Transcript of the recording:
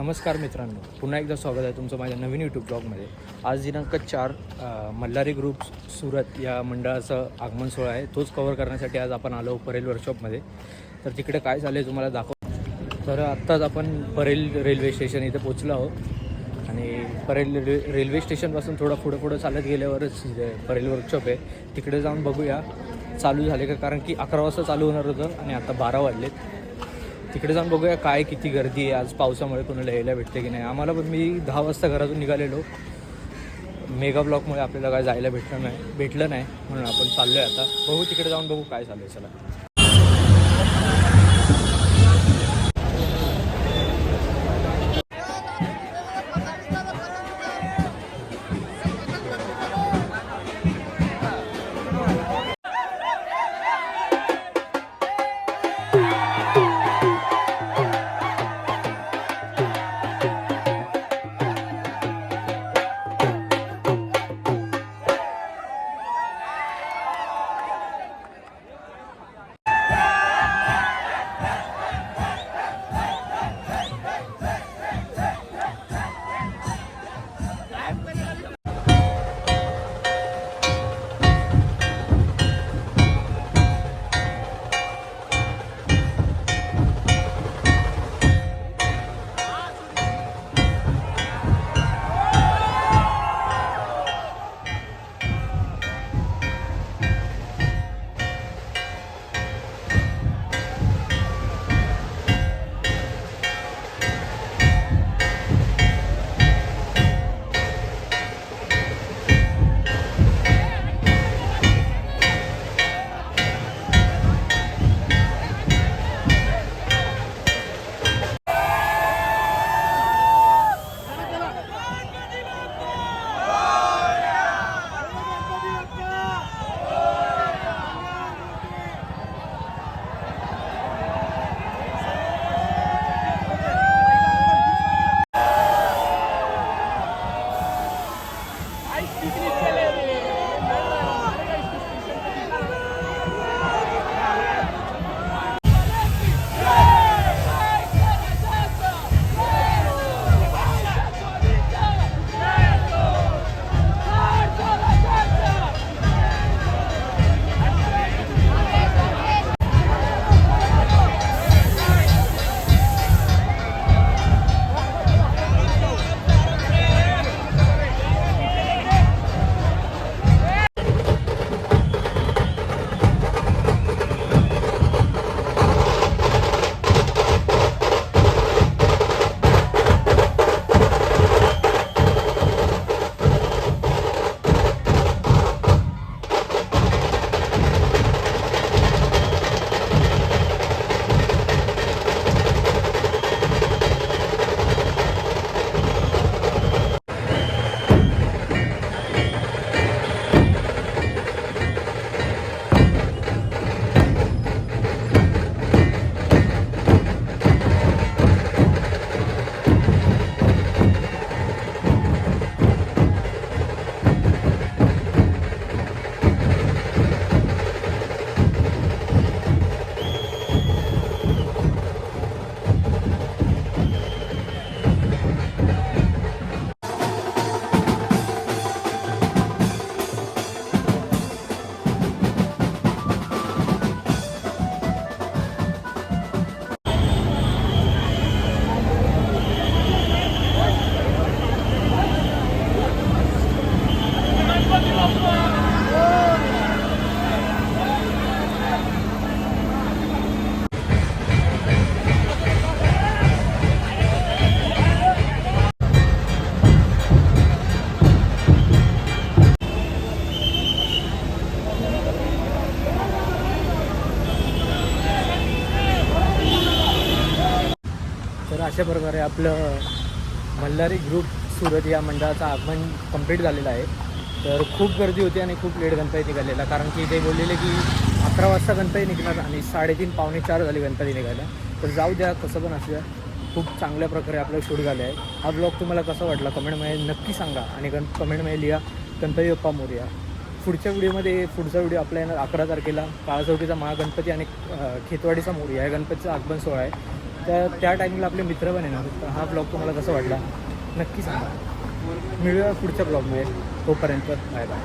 नमस्कार मित्रांनो, पुन्हा एकदा स्वागत आहे तुमचं माझ्या नवीन यूट्यूब ब्लॉगमध्ये. आज दिनांक 4 मल्हारी ग्रुप सुरत या मंडळाचं आगमन सोहळा आहे. तोच कव्हर करण्यासाठी आज आपण आलो परेल वर्कशॉपमध्ये. तर तिकडे काय झालं आहे तुम्हाला दाखव. तर आत्ताच आपण परेल रेल्वे स्टेशन इथे पोचलो आहोत आणि परेल रेल्वे स्टेशनपासून थोडं पुढं चालत गेल्यावरच परेल वर्कशॉप आहे. तिकडे जाऊन बघूया चालू झाले का, कारण की 11 वाजता चालू होणार होतं आणि आता 12 वाजलेत. तिकडे जाऊन बघूया काय किती गर्दी आहे आज, पावसामुळे कोणाला यायला भेटते की नाही. आम्हाला पण मी 10 वाजता घरातून निघालेलो, मेगा ब्लॉकमुळे आपल्याला काय जायला भेटलं नाही म्हणून आपण चाललो आहे. आता बघू तिकडे जाऊन बघू काय चालू आहे. चला. तर अशा प्रकारे आपलं मल्हारी ग्रुप सुरत या मंडळाचं आगमन कंप्लीट झालेलं आहे. तर खूप गर्दी होती आणि खूप लेट गणपती निघालेला, कारण की ते बोललेले की 11 वाजता गणपती निघणार आणि 3:30 पावणे 4 झाले गणपती निघायला. तर जाऊ द्या, कसं पण असू द्या, खूप चांगल्या प्रकारे आपलं शूट झालं आहे. हा ब्लॉग तुम्हाला कसा वाटला कमेंटमध्ये नक्की सांगा आणि कमेंटमध्ये लिहा गणपती बाप्पा मोरया. पुढच्या व्हिडिओ आपला येणार 11 तारखेला काळाचौकीचा महागणपती आणि खेतवाडीचा मोरया या गणपतीचा आगमन सोहळा आहे. त्या टाईमला आपले मित्र पण येणार. तर हा ब्लॉग तुम्हाला कसा वाटला नक्की सांगा. मिळूया पुढच्या ब्लॉगमध्ये. तोपर्यंत बाय बाय.